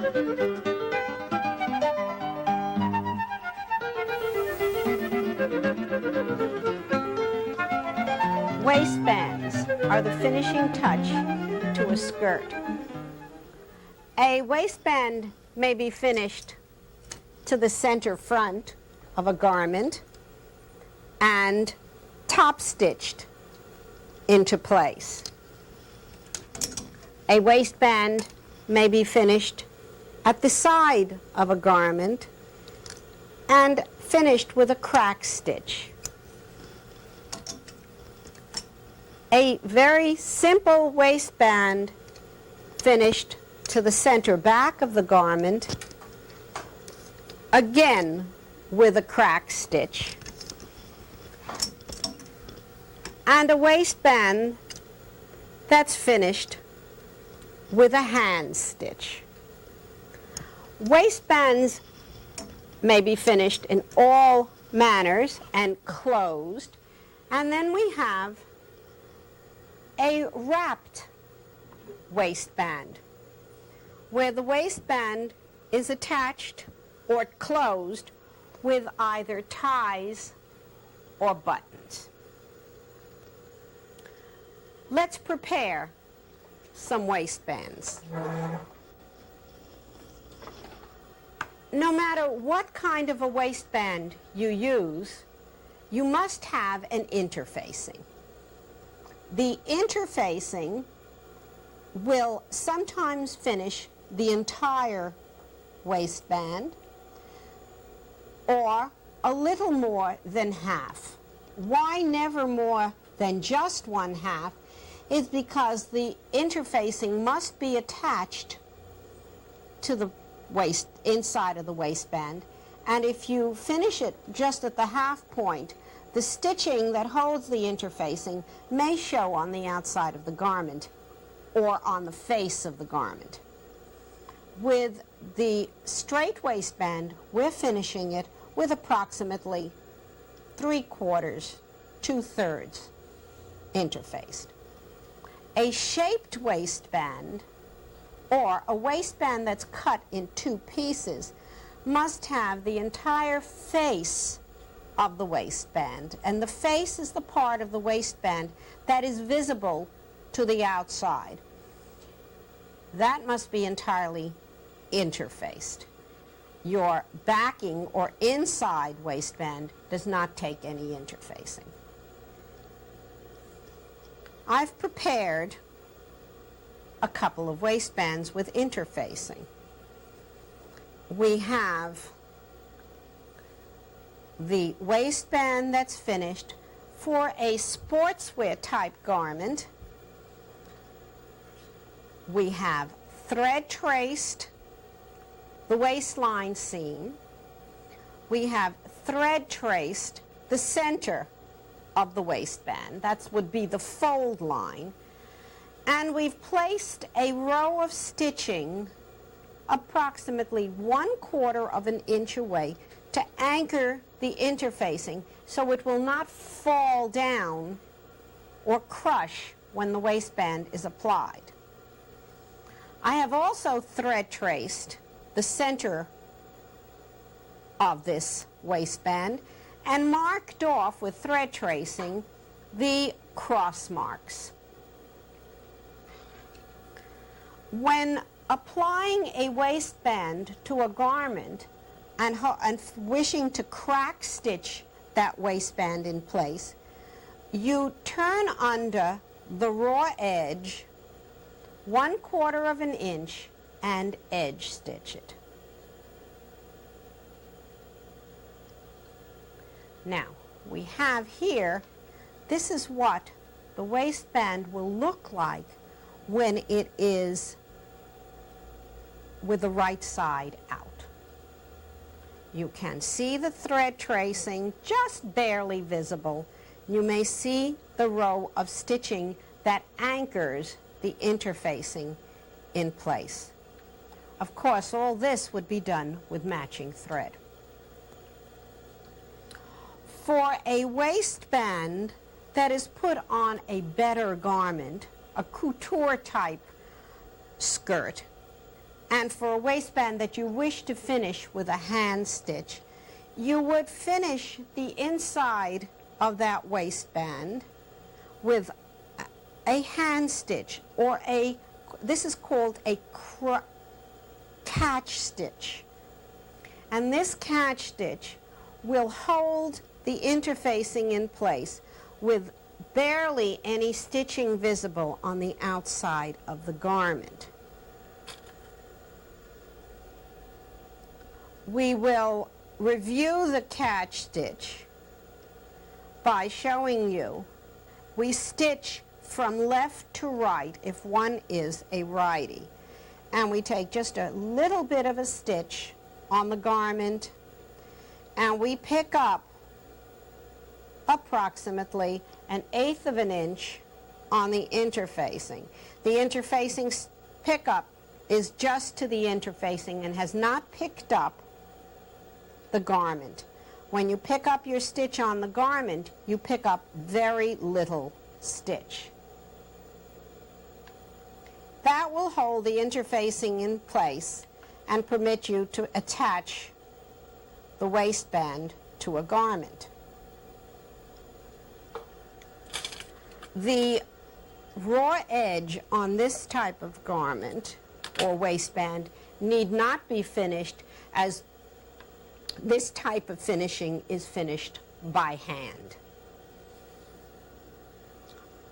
Waistbands are the finishing touch to a skirt. A waistband may be finished to the center front of a garment and top stitched into place. A waistband may be finished at the side of a garment and finished with a crack stitch. A very simple waistband finished to the center back of the garment, again with a crack stitch, and a waistband that's finished with a hand stitch. Waistbands may be finished in all manners and closed, and then we have a wrapped waistband, where the waistband is attached or closed with either ties or buttons. Let's prepare some waistbands. No matter what kind of a waistband you use, you must have an interfacing. The interfacing will sometimes finish the entire waistband or a little more than half. Why never more than just one half is because the interfacing must be attached to the waist, inside of the waistband, and if you finish it just at the half point, the stitching that holds the interfacing may show on the outside of the garment or on the face of the garment. With the straight waistband, we're finishing it with approximately 3/4, 2/3 interfaced. A shaped waistband, or a waistband that's cut in two pieces, must have the entire face of the waistband, and the face is the part of the waistband that is visible to the outside. That must be entirely interfaced. Your backing or inside waistband does not take any interfacing. I've prepared a couple of waistbands with interfacing. We have the waistband that's finished for a sportswear type garment. We have thread traced the waistline seam. We have thread traced the center of the waistband. That would be the fold line. And we've placed a row of stitching approximately 1/4 of an inch away to anchor the interfacing so it will not fall down or crush when the waistband is applied. I have also thread traced the center of this waistband and marked off with thread tracing the cross marks. When applying a waistband to a garment and wishing to crack stitch that waistband in place, you turn under the raw edge 1/4 of an inch and edge stitch it. Now, we have here, this is what the waistband will look like when it is with the right side out. You can see the thread tracing just barely visible. You may see the row of stitching that anchors the interfacing in place. Of course, all this would be done with matching thread. For a waistband that is put on a better garment, a couture type skirt, and for a waistband that you wish to finish with a hand stitch, you would finish the inside of that waistband with a hand stitch, or this is called a catch stitch. And this catch stitch will hold the interfacing in place with barely any stitching visible on the outside of the garment. We will review the catch stitch by showing you we stitch from left to right if one is a righty. And we take just a little bit of a stitch on the garment, and we pick up approximately 1/8 of an inch on the interfacing. The interfacing pickup is just to the interfacing and has not picked up the garment. When you pick up your stitch on the garment, you pick up very little stitch. That will hold the interfacing in place and permit you to attach the waistband to a garment. The raw edge on this type of garment or waistband need not be finished, as this type of finishing is finished by hand.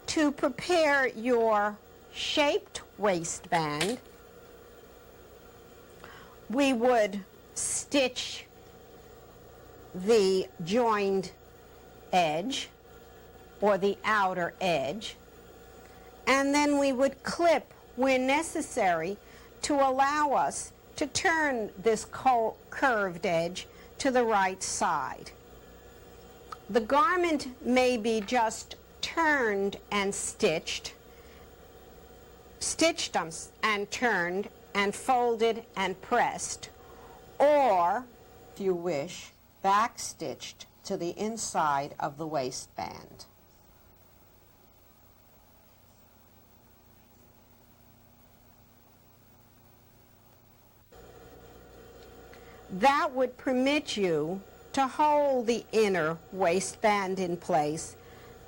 To prepare your shaped waistband, we would stitch the joined edge or the outer edge, and then we would clip where necessary to allow us to turn this curved edge to the right side. The garment may be just turned and stitched and turned and folded and pressed, or, if you wish, back stitched to the inside of the waistband. That would permit you to hold the inner waistband in place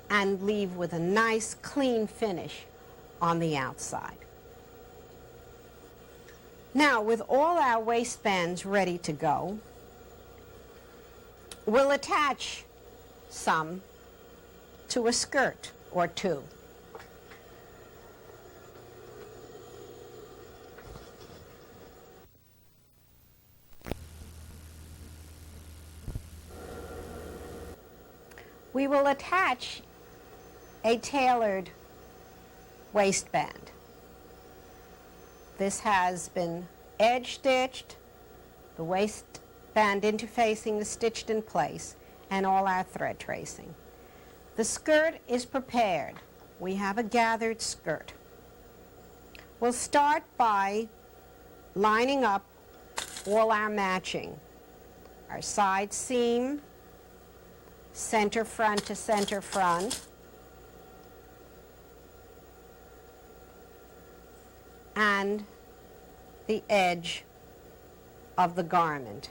and leave with a nice clean finish on the outside. Now, with all our waistbands ready to go, we'll attach some to a skirt or two. We will attach a tailored waistband. This has been edge stitched, the waistband interfacing is stitched in place, and all our thread tracing. The skirt is prepared. We have a gathered skirt. We'll start by lining up all our matching. Our side seam, center front to center front, and the edge of the garment.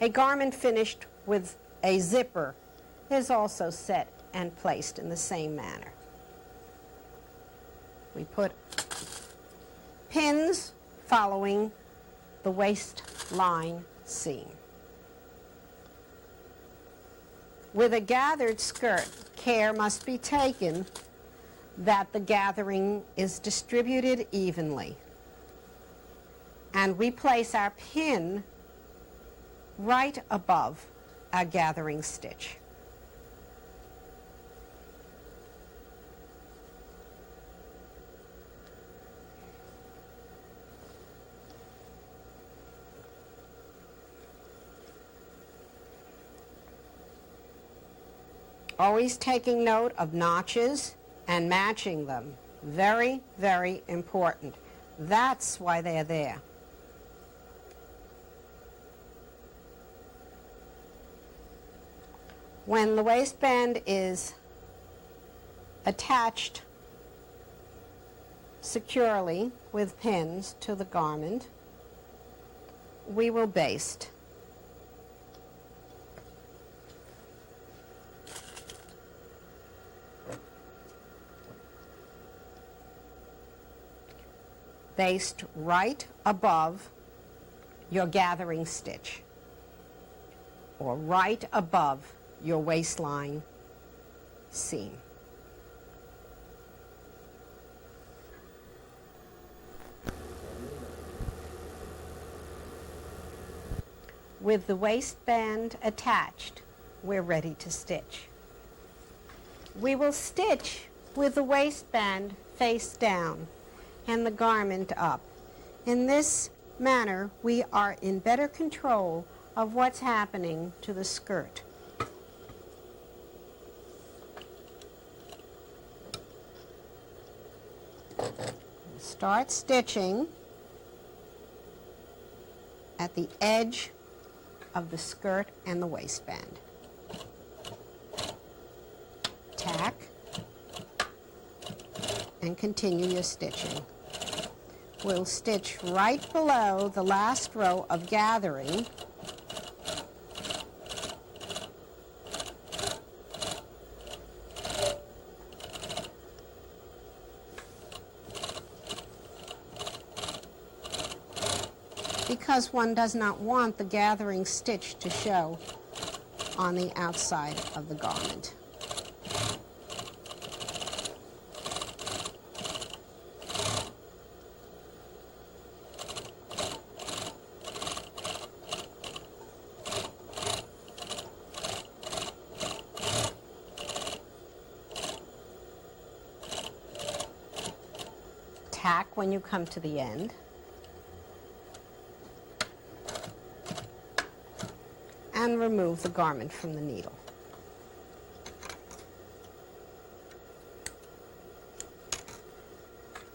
A garment finished with a zipper is also set and placed in the same manner. We put pins following the waistline seam. With a gathered skirt, care must be taken that the gathering is distributed evenly. And we place our pin right above our gathering stitch. Always taking note of notches and matching them. Very, very important. That's why they're there. When the waistband is attached securely with pins to the garment, we will baste. Baste right above your gathering stitch, or right above your waistline seam. With the waistband attached, we're ready to stitch. We will stitch with the waistband face down and the garment up. In this manner, we are in better control of what's happening to the skirt. Start stitching at the edge of the skirt and the waistband. Tack and continue your stitching. We'll stitch right below the last row of gathering. Because one does not want the gathering stitch to show on the outside of the garment. Tack when you come to the end. And remove the garment from the needle.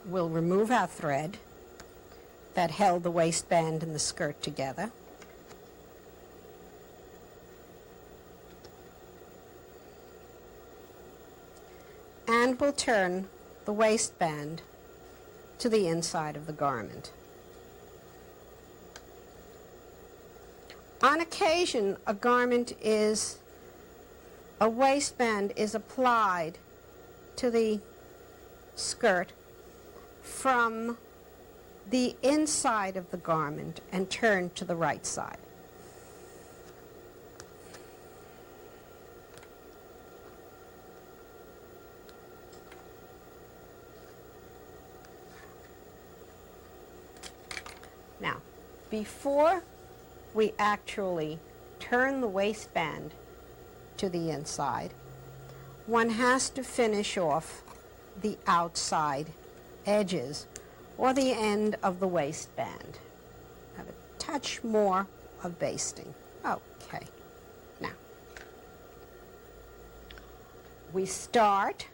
We'll remove our thread that held the waistband and the skirt together. And we'll turn the waistband to the inside of the garment. On occasion, a waistband is applied to the skirt from the inside of the garment and turned to the right side. Now, before we actually turn the waistband to the inside, one has to finish off the outside edges or the end of the waistband. Have a touch more of basting. Okay. Now, we start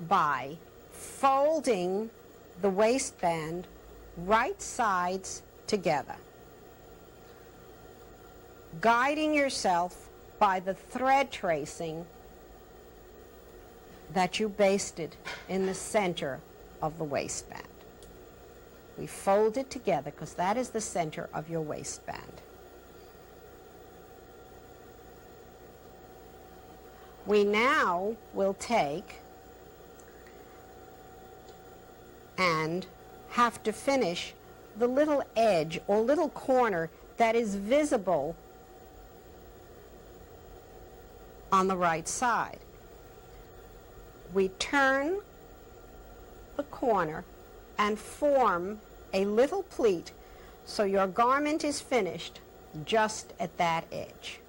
by folding the waistband right sides together, guiding yourself by the thread tracing that you basted in the center of the waistband. We fold it together because that is the center of your waistband. We now will take and have to finish the little edge or little corner that is visible on the right side. We turn the corner and form a little pleat so your garment is finished just at that edge.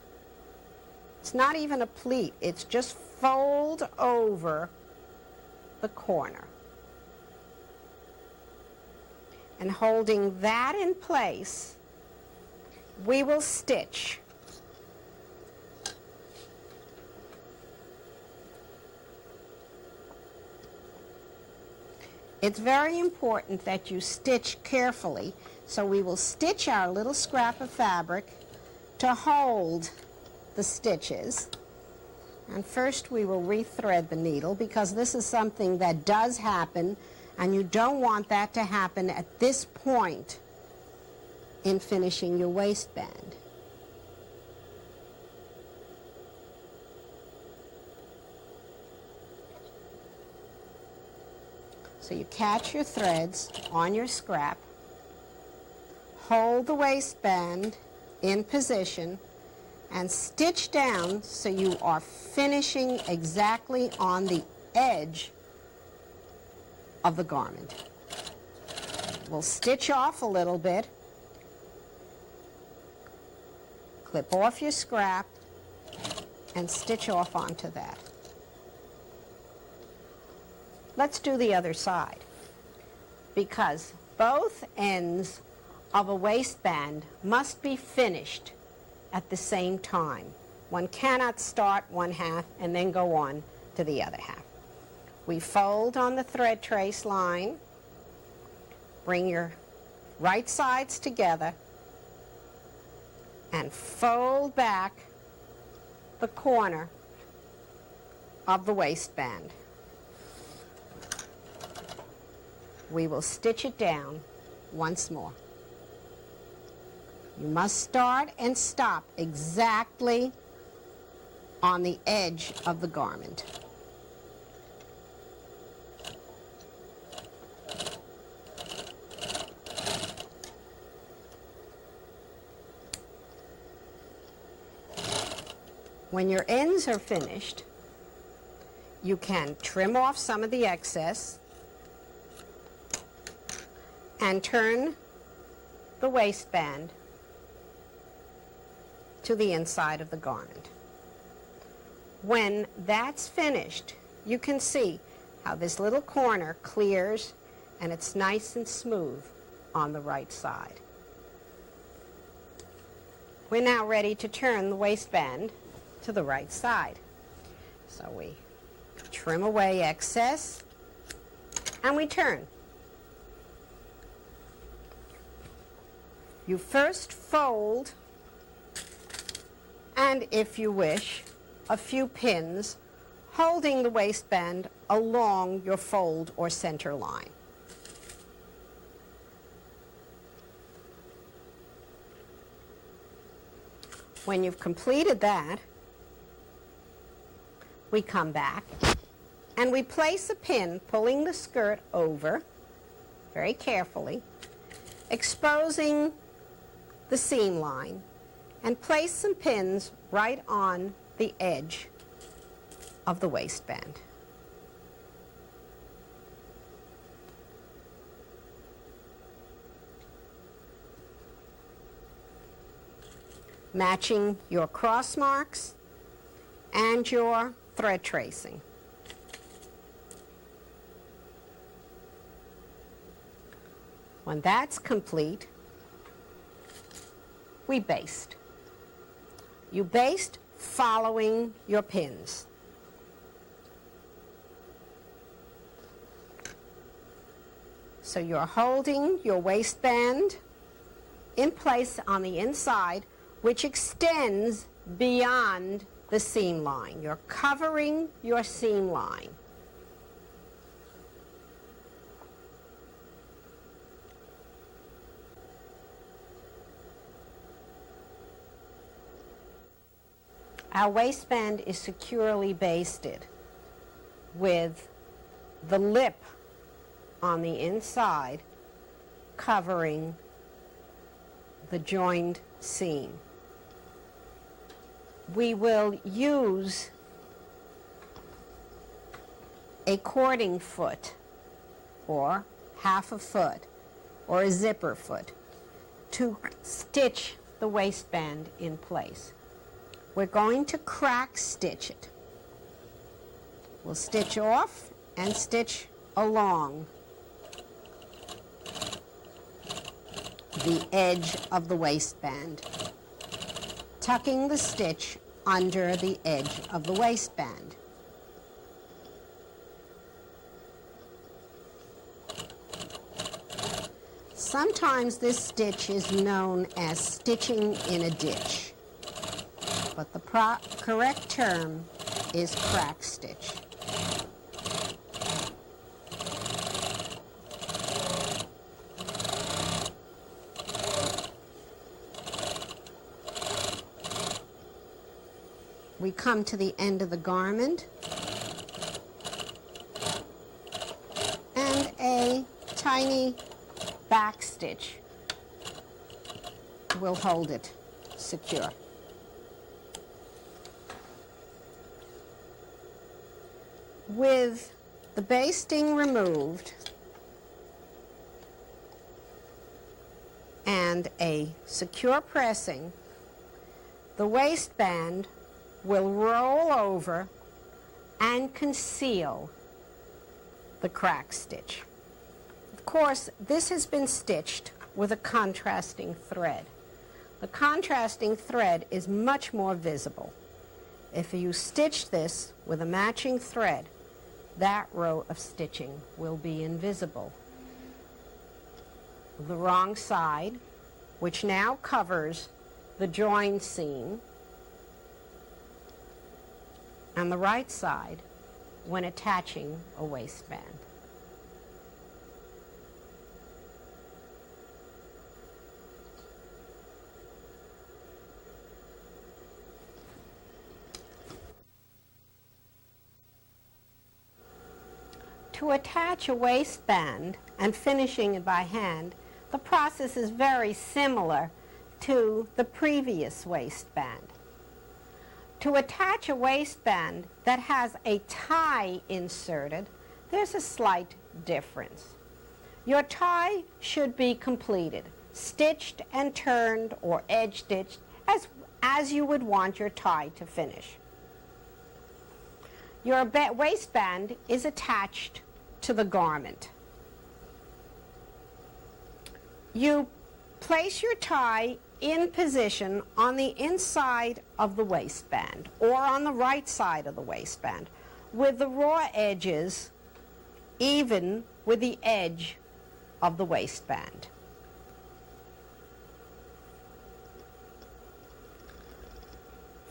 It's not even a pleat, it's just fold over the corner. And holding that in place, we will stitch It's very important that you stitch carefully, so we will stitch our little scrap of fabric to hold the stitches. And first we will rethread the needle, because this is something that does happen And you don't want that to happen at this point in finishing your waistband. So you catch your threads on your scrap, hold the waistband in position, and stitch down so you are finishing exactly on the edge of the garment. We'll stitch off a little bit, clip off your scrap, and stitch off onto that. Let's do the other side, because both ends of a waistband must be finished at the same time. One cannot start one half and then go on to the other half. We fold on the thread trace line, bring your right sides together, and fold back the corner of the waistband. We will stitch it down once more. You must start and stop exactly on the edge of the garment. When your ends are finished, you can trim off some of the excess and turn the waistband to the inside of the garment. When that's finished, you can see how this little corner clears and it's nice and smooth on the right side. We're now ready to turn the waistband to the right side. So we trim away excess and we turn. You first fold, and if you wish, a few pins holding the waistband along your fold or center line. When you've completed that, we come back and we place a pin pulling the skirt over very carefully, exposing the seam line, and place some pins right on the edge of the waistband. Matching your cross marks and your thread tracing. When that's complete, we baste. You baste following your pins. So you're holding your waistband in place on the inside, which extends beyond the seam line. You're covering your seam line. Our waistband is securely basted with the lip on the inside covering the joined seam. We will use a cording foot or half a foot or a zipper foot to stitch the waistband in place. We're going to crack stitch it. We'll stitch off and stitch along the edge of the waistband, tucking the stitch under the edge of the waistband. Sometimes this stitch is known as stitching in a ditch, but the correct term is crack stitch. we come to the end of the garment, and a tiny back stitch will hold it secure. With the basting removed and a secure pressing, the waistband will roll over and conceal the crack stitch. Of course, this has been stitched with a contrasting thread. The contrasting thread is much more visible. If you stitch this with a matching thread, that row of stitching will be invisible. The wrong side, which now covers the join seam, and the right side when attaching a waistband. To attach a waistband and finishing it by hand, the process is very similar to the previous waistband. To attach a waistband that has a tie inserted, there's a slight difference. Your tie should be completed, stitched and turned or edge stitched as you would want your tie to finish. Your waistband is attached to the garment. You place your tie in position on the inside of the waistband or on the right side of the waistband with the raw edges even with the edge of the waistband.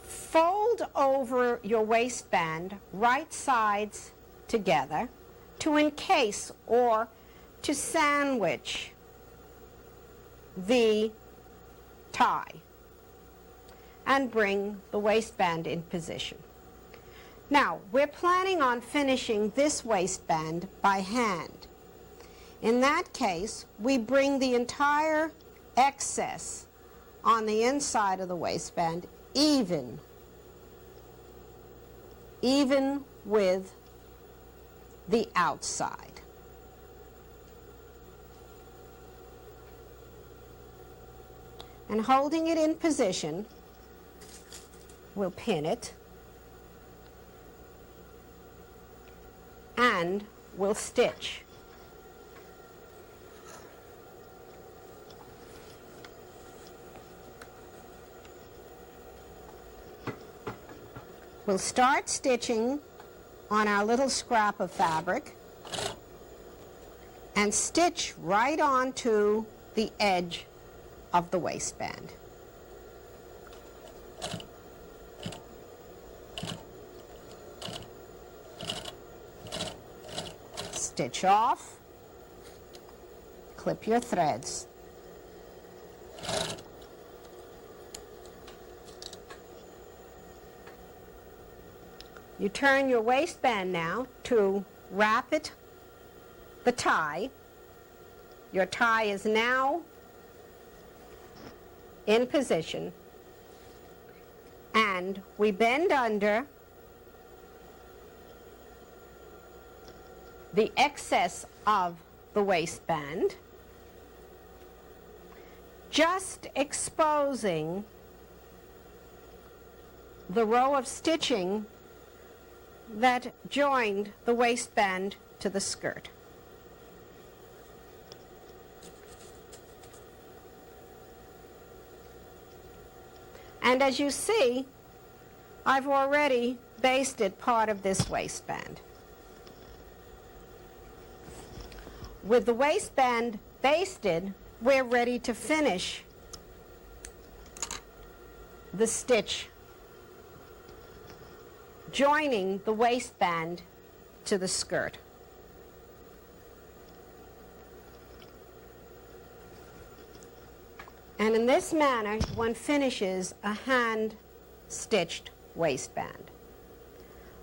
Fold over your waistband right sides together to encase or to sandwich the tie and bring the waistband in position. Now, we're planning on finishing this waistband by hand. In that case, we bring the entire excess on the inside of the waistband even with the outside. And holding it in position, we'll pin it and we'll stitch. We'll start stitching on our little scrap of fabric and stitch right onto the edge of the waistband. Stitch off, clip your threads. You turn your waistband now to wrap it, the tie. Your tie is now in position, and we bend under the excess of the waistband, just exposing the row of stitching that joined the waistband to the skirt. And as you see, I've already basted part of this waistband. With the waistband basted, we're ready to finish the stitch joining the waistband to the skirt. And in this manner, one finishes a hand-stitched waistband.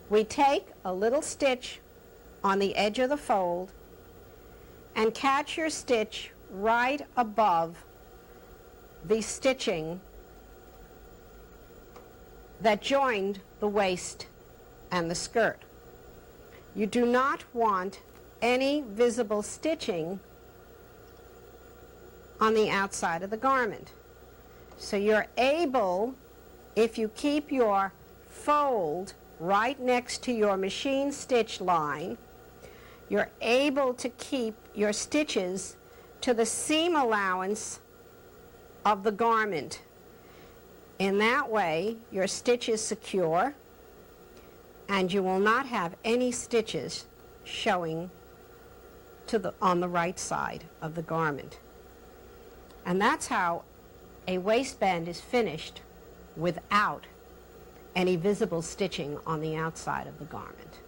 We take a little stitch on the edge of the fold and catch your stitch right above the stitching that joined the waist and the skirt. You do not want any visible stitching on the outside of the garment. So you're able, if you keep your fold right next to your machine stitch line, you're able to keep your stitches to the seam allowance of the garment. In that way, your stitch is secure and you will not have any stitches showing on the right side of the garment. And that's how a waistband is finished without any visible stitching on the outside of the garment.